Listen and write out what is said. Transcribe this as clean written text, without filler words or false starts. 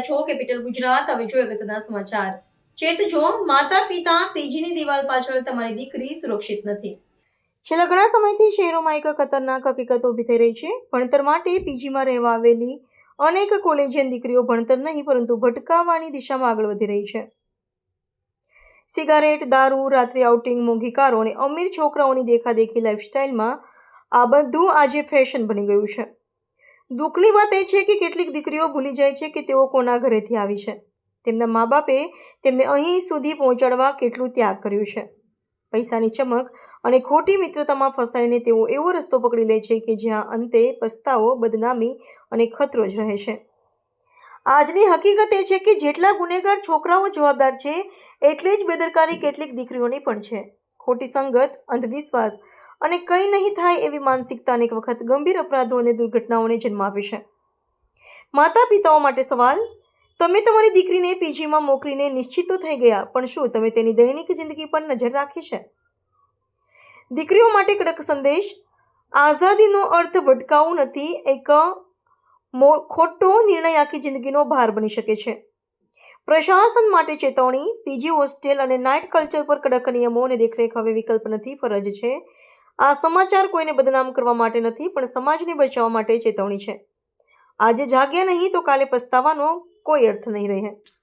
છો કેપિટલ ગુજરાત। હવે જોઈએ અગત્યના સમાચાર। ચેતજો, માતા પિતા પીજીની દિવાલ પાછળ તમારી દીકરી સુરક્ષિત નથી। છેલ્લા ઘણા સમયથી શહેરોમાં એક ખતરનાક હકીકત ઊભી થઈ રહી છે। ભણતર માટે પીજીમાં રહેવા આવેલી અનેક કોલેજિયન દીકરીઓ ભણતર નહીં પરંતુ ભટકાવાની દિશામાં આગળ વધી રહી છે। સિગારેટ, દારૂ, રાત્રિ આઉટિંગ, મોંઘી કારો અને અમીર છોકરાઓની દેખાદેખી લાઇફસ્ટાઇલમાં આ બધું આજે ફેશન બની ગયું છે। દુઃખની વાત એ છે કે કેટલીક દીકરીઓ ભૂલી જાય છે કે તેઓ કોના ઘરેથી આવી છે। તેમના મા બાપે તેમને અહીં સુધી પહોંચાડવા કેટલું ત્યાગ કર્યું છે। પૈસાની ચમક અને ખોટી મિત્રતામાં ફસાઈને તેઓ એવો રસ્તો પકડી લે છે કે જ્યાં અંતે પસ્તાવો, બદનામી અને ખતરો જ રહે છે। આજની હકીકત એ છે કે જેટલા ગુનેગાર છોકરાઓ જવાબદાર છે, એટલી જ બેદરકારી કેટલીક દીકરીઓની પણ છે। ખોટી સંગત, અંધવિશ્વાસ અને કંઈ નહીં થાય એવી માનસિકતા અનેક વખત ગંભીર અપરાધો અને દુર્ઘટનાઓને જન્મ આપે છે। માતા પિતાઓ માટે સવાલ: તમે તમારી દીકરીને પીજીમાં મોકલીને નિશ્ચિત તો થઈ ગયા, પણ શું તમે તેની દૈનિક જિંદગી પર નજર રાખી છે? દીકરીઓ માટે કડક સંદેશ: આઝાદીનો અર્થ ભટકાવું નથી। એક ખોટો નિર્ણય આખી જિંદગીનો ભાર બની શકે છે। પ્રશાસન માટે ચેતવણી: પીજી હોસ્ટેલ અને નાઇટ કલ્ચર પર કડક નિયમો અને દેખરેખ હવે વિકલ્પ નથી, ફરજ છે। આ સમાચાર કોઈને બદનામ કરવા માટે નથી, પણ સમાજને બચાવવા માટે ચેતવણી છે। આજે જાગ્યા નહીં તો કાલે પસ્તાવાનો કોઈ અર્થ નહીં રહે।